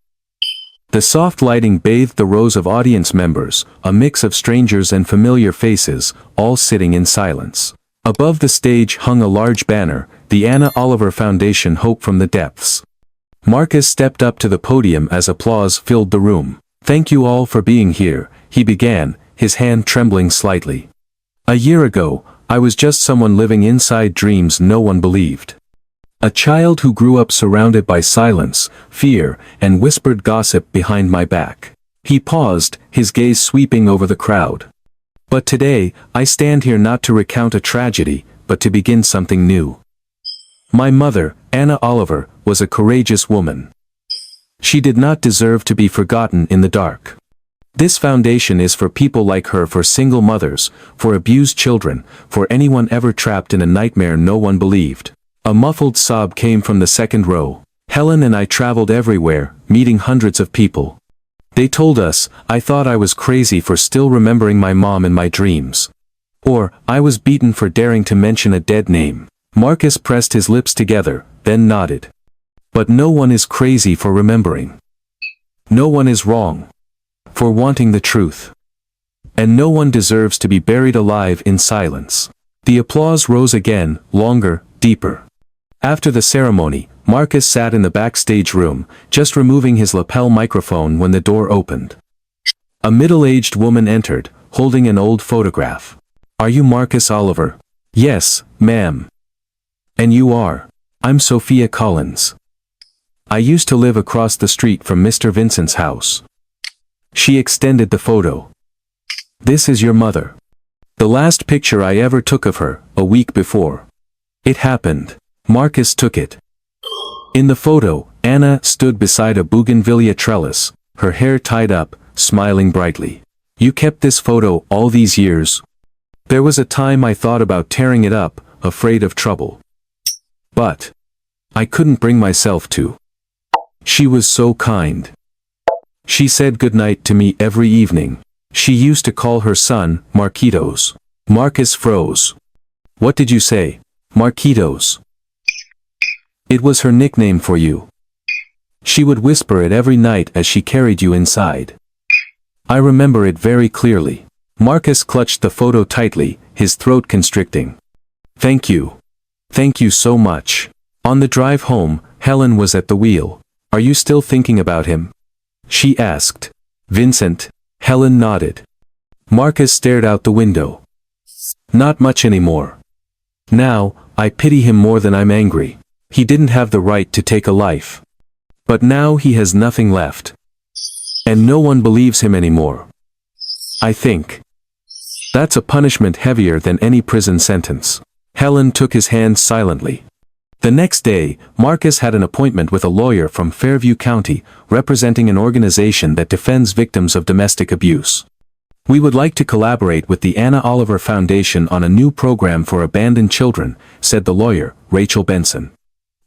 The soft lighting bathed the rows of audience members, a mix of strangers and familiar faces, all sitting in silence. Above the stage hung a large banner, the Anna Oliver Foundation Hope from the Depths. Marcus stepped up to the podium as applause filled the room. Thank you all for being here, he began, his hand trembling slightly. A year ago, I was just someone living inside dreams no one believed. A child who grew up surrounded by silence, fear, and whispered gossip behind my back. He paused, his gaze sweeping over the crowd. But today, I stand here not to recount a tragedy, but to begin something new. My mother, Anna Oliver, was a courageous woman. She did not deserve to be forgotten in the dark. This foundation is for people like her, for single mothers, for abused children, for anyone ever trapped in a nightmare no one believed. A muffled sob came from the second row. Helen and I traveled everywhere, meeting hundreds of people. They told us, I thought I was crazy for still remembering my mom in my dreams. Or, I was beaten for daring to mention a dead name. Marcus pressed his lips together, then nodded. But no one is crazy for remembering. No one is wrong for wanting the truth. And no one deserves to be buried alive in silence. The applause rose again, longer, deeper. After the ceremony, Marcus sat in the backstage room, just removing his lapel microphone when the door opened. A middle-aged woman entered, holding an old photograph. Are you Marcus Oliver? Yes, ma'am. And you are? I'm Sophia Collins. I used to live across the street from Mr. Vincent's house. She extended the photo. This is your mother. The last picture I ever took of her, a week before. It happened. Marcus took it. In the photo, Anna stood beside a bougainvillea trellis, her hair tied up, smiling brightly. You kept this photo all these years? There was a time I thought about tearing it up, afraid of trouble. But I couldn't bring myself to. She was so kind. She said goodnight to me every evening. She used to call her son, Marquitos. Marcus froze. What did you say? Marquitos. It was her nickname for you. She would whisper it every night as she carried you inside. I remember it very clearly. Marcus clutched the photo tightly, his throat constricting. Thank you. Thank you so much. On the drive home, Helen was at the wheel. Are you still thinking about him? She asked. Vincent. Helen nodded. Marcus stared out the window. Not much anymore. Now, I pity him more than I'm angry. He didn't have the right to take a life. But now he has nothing left. And no one believes him anymore. I think. That's a punishment heavier than any prison sentence. Helen took his hand silently. The next day, Marcus had an appointment with a lawyer from Fairview County, representing an organization that defends victims of domestic abuse. We would like to collaborate with the Anna Oliver Foundation on a new program for abandoned children, said the lawyer, Rachel Benson.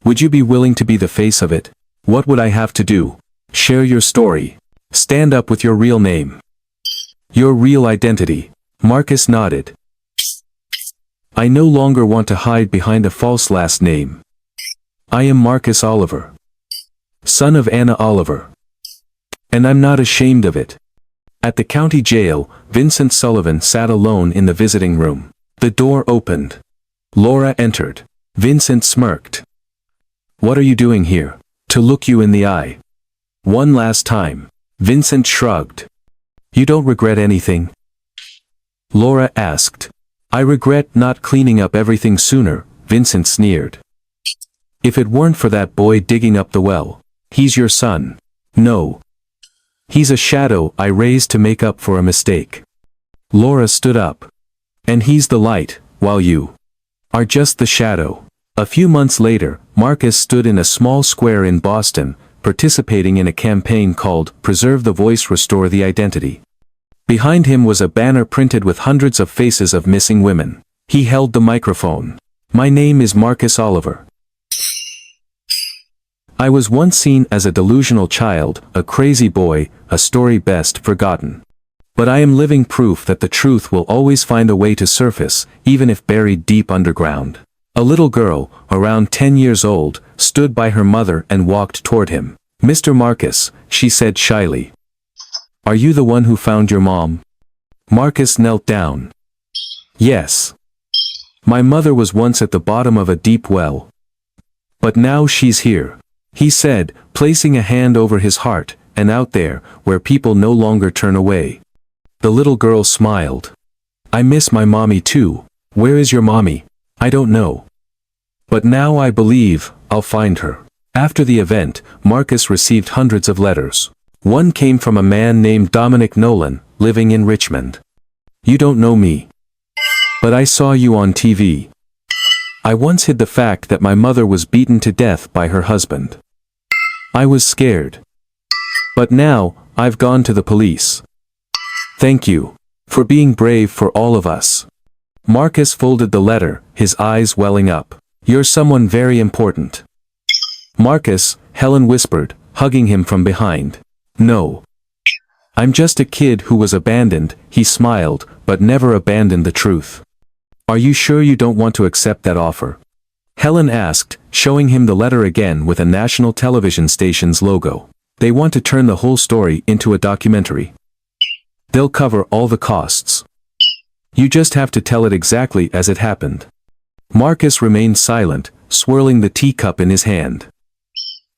Would you be willing to be the face of it? What would I have to do? Share your story. Stand up with your real name. Your real identity. Marcus nodded. I no longer want to hide behind a false last name. I am Marcus Oliver, son of Anna Oliver. And I'm not ashamed of it. At the county jail, Vincent Sullivan sat alone in the visiting room. The door opened. Laura entered. Vincent smirked. What are you doing here? To look you in the eye. One last time. Vincent shrugged. You don't regret anything? Laura asked. I regret not cleaning up everything sooner, Vincent sneered. If it weren't for that boy digging up the well. He's your son. No. He's a shadow I raised to make up for a mistake. Laura stood up. And he's the light, while you are just the shadow. A few months later, Marcus stood in a small square in Boston, participating in a campaign called Preserve the Voice, Restore the Identity. Behind him was a banner printed with hundreds of faces of missing women. He held the microphone. My name is Marcus Oliver. I was once seen as a delusional child, a crazy boy, a story best forgotten. But I am living proof that the truth will always find a way to surface, even if buried deep underground. A little girl, around 10 years old, stood by her mother and walked toward him. Mr. Marcus, she said shyly. Are you the one who found your mom? Marcus knelt down. Yes. My mother was once at the bottom of a deep well. But now she's here. He said, placing a hand over his heart, and out there, where people no longer turn away. The little girl smiled. I miss my mommy too. Where is your mommy? I don't know. But now I believe, I'll find her. After the event, Marcus received hundreds of letters. One came from a man named Dominic Nolan, living in Richmond. You don't know me. But I saw you on TV. I once hid the fact that my mother was beaten to death by her husband. I was scared. But now, I've gone to the police. Thank you. For being brave for all of us. Marcus folded the letter, his eyes welling up. You're someone very important. Marcus, Helen whispered, hugging him from behind. No. I'm just a kid who was abandoned, he smiled, but never abandoned the truth. Are you sure you don't want to accept that offer? Helen asked, showing him the letter again with a national television station's logo. They want to turn the whole story into a documentary. They'll cover all the costs. You just have to tell it exactly as it happened. Marcus remained silent, swirling the teacup in his hand.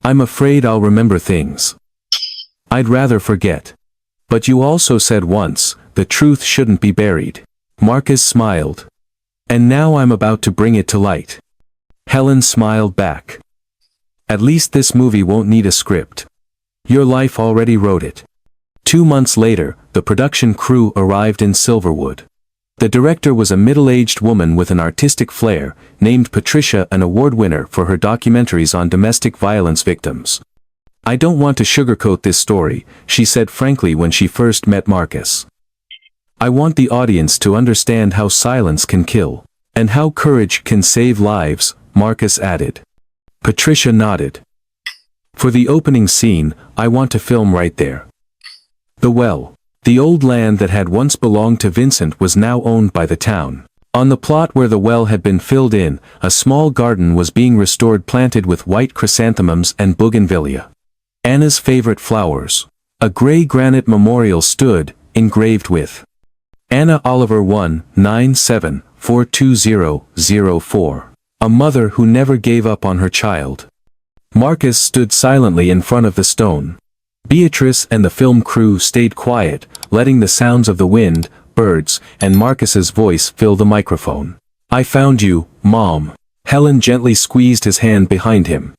I'm afraid I'll remember things. I'd rather forget. But you also said once, the truth shouldn't be buried. Marcus smiled. And now I'm about to bring it to light. Helen smiled back. At least this movie won't need a script. Your life already wrote it. 2 months later, the production crew arrived in Silverwood. The director was a middle-aged woman with an artistic flair, named Patricia, an award winner for her documentaries on domestic violence victims. "I don't want to sugarcoat this story," she said frankly when she first met Marcus. "I want the audience to understand how silence can kill, and how courage can save lives," Marcus added. Patricia nodded. "For the opening scene, I want to film right there." The well. The old land that had once belonged to Vincent was now owned by the town. On the plot where the well had been filled in, a small garden was being restored, planted with white chrysanthemums and bougainvillea, Anna's favorite flowers. A gray granite memorial stood, engraved with Anna Oliver 197-42004. A mother who never gave up on her child. Marcus stood silently in front of the stone. Beatrice and the film crew stayed quiet, letting the sounds of the wind, birds, and Marcus's voice fill the microphone. "I found you, Mom." Helen gently squeezed his hand behind him.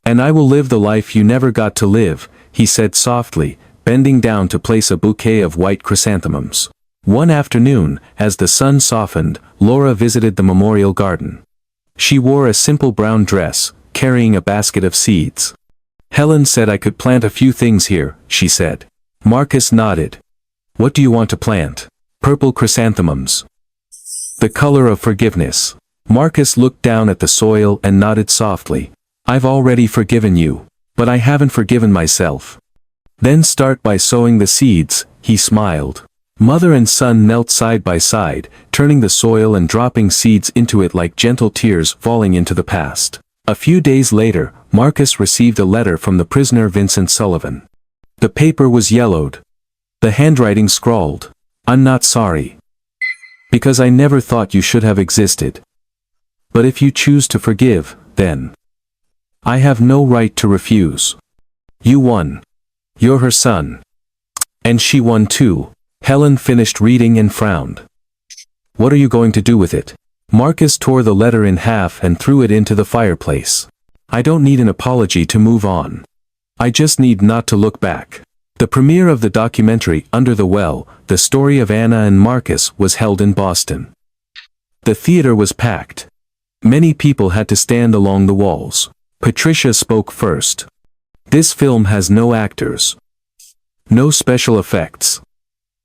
"And I will live the life you never got to live," he said softly, bending down to place a bouquet of white chrysanthemums. One afternoon, as the sun softened, Laura visited the memorial garden. She wore a simple brown dress, carrying a basket of seeds. "Helen said I could plant a few things here," she said. Marcus nodded. "What do you want to plant?" "Purple chrysanthemums. The color of forgiveness." Marcus looked down at the soil and nodded softly. "I've already forgiven you. But I haven't forgiven myself." "Then start by sowing the seeds," he smiled. Mother and son knelt side by side, turning the soil and dropping seeds into it like gentle tears falling into the past. A few days later, Marcus received a letter from the prisoner Vincent Sullivan. The paper was yellowed. The handwriting scrawled, "I'm not sorry. Because I never thought you should have existed. But if you choose to forgive, then I have no right to refuse. You won. You're her son. And she won too." Helen finished reading and frowned. "What are you going to do with it?" Marcus tore the letter in half and threw it into the fireplace. "I don't need an apology to move on. I just need not to look back." The premiere of the documentary Under the Well, the story of Anna and Marcus, was held in Boston. The theater was packed. Many people had to stand along the walls. Patricia spoke first. "This film has no actors. No special effects.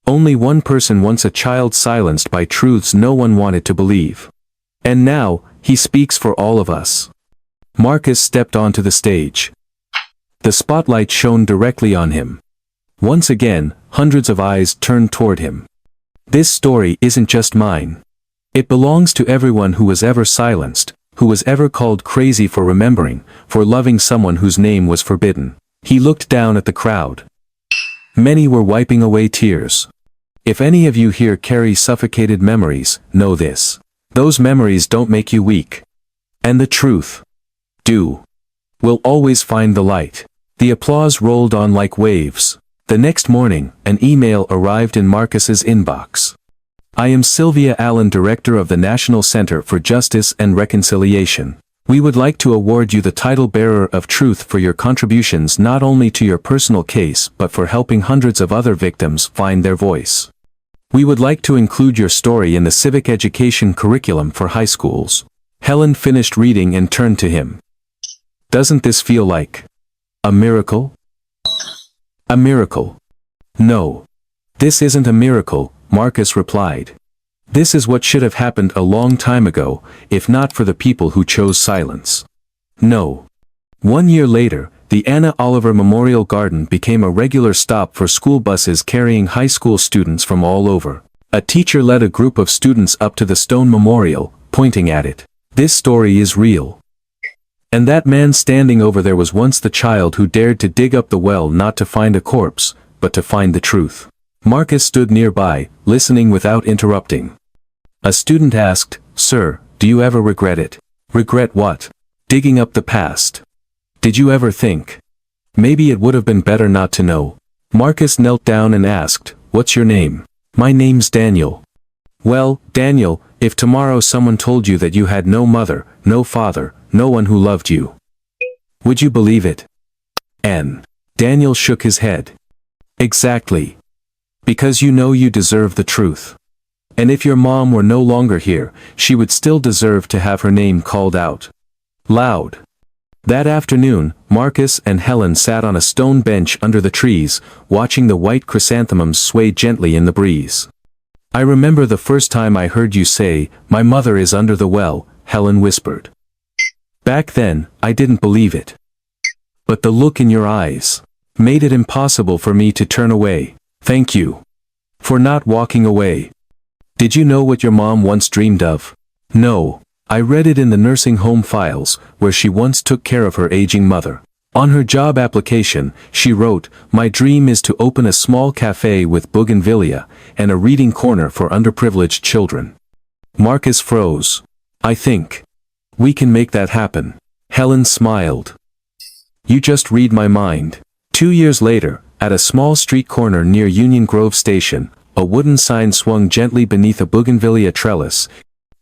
Only one person, once a child silenced by truths no one wanted to believe. And now, he speaks for all of us." Marcus stepped onto the stage. The spotlight shone directly on him. Once again, hundreds of eyes turned toward him. "This story isn't just mine. It belongs to everyone who was ever silenced, who was ever called crazy for remembering, for loving someone whose name was forbidden." He looked down at the crowd. Many were wiping away tears. "If any of you here carry suffocated memories, know this. Those memories don't make you weak. And the truth will always find the light." The applause rolled on like waves. The next morning, an email arrived in Marcus's inbox. "I am Sylvia Allen, Director of the National Center for Justice and Reconciliation. We would like to award you the title Bearer of Truth for your contributions not only to your personal case but for helping hundreds of other victims find their voice. We would like to include your story in the civic education curriculum for high schools." Helen finished reading and turned to him. "Doesn't this feel like a miracle?" "A miracle? No. This isn't a miracle," Marcus replied. "This is what should have happened a long time ago, if not for the people who chose silence." No. 1 year later, the Anna Oliver Memorial Garden became a regular stop for school buses carrying high school students from all over. A teacher led a group of students up to the stone memorial, pointing at it. "This story is real. And that man standing over there was once the child who dared to dig up the well not to find a corpse, but to find the truth." Marcus stood nearby, listening without interrupting. A student asked, "Sir, do you ever regret it?" "Regret what?" "Digging up the past. Did you ever think maybe it would have been better not to know?" Marcus knelt down and asked, "What's your name?" "My name's Daniel." "Well, Daniel, if tomorrow someone told you that you had no mother, no father, no one who loved you, would you believe it?" Daniel shook his head. "Exactly. Because you know you deserve the truth." And if your mom were no longer here, she would still deserve to have her name called out loud. That afternoon, Marcus and Helen sat on a stone bench under the trees, watching the white chrysanthemums sway gently in the breeze. I remember the first time I heard you say, "My mother is under the well," Helen whispered. Back then, I didn't believe it. But the look in your eyes made it impossible for me to turn away. Thank you for not walking away. Did you know what your mom once dreamed of? No. I read it in the nursing home files, where she once took care of her aging mother. On her job application, she wrote, "My dream is to open a small cafe with bougainvillea, and a reading corner for underprivileged children." Marcus froze. I think we can make that happen. Helen smiled. You just read my mind. 2 years later, at a small street corner near Union Grove Station, a wooden sign swung gently beneath a bougainvillea trellis.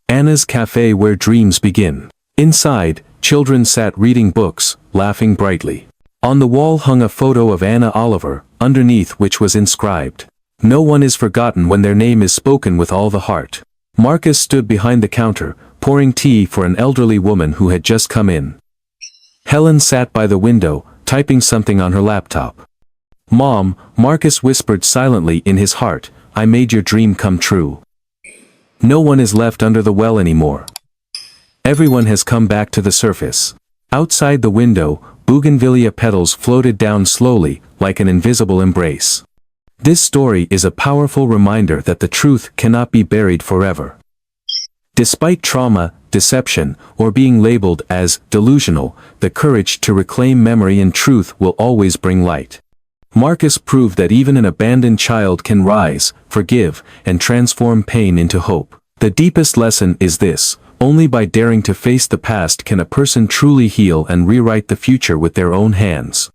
Anna's Cafe, where dreams begin. Inside, children sat reading books, laughing brightly. On the wall hung a photo of Anna Oliver, underneath which was inscribed, "No one is forgotten when their name is spoken with all the heart." Marcus stood behind the counter, pouring tea for an elderly woman who had just come in. Helen sat by the window, typing something on her laptop. "Mom," Marcus whispered silently in his heart, "I made your dream come true. No one is left under the well anymore. Everyone has come back to the surface." Outside the window, bougainvillea petals floated down slowly, like an invisible embrace. This story is a powerful reminder that the truth cannot be buried forever. Despite trauma, deception, or being labeled as delusional, the courage to reclaim memory and truth will always bring light. Marcus proved that even an abandoned child can rise, forgive, and transform pain into hope. The deepest lesson is this: only by daring to face the past can a person truly heal and rewrite the future with their own hands.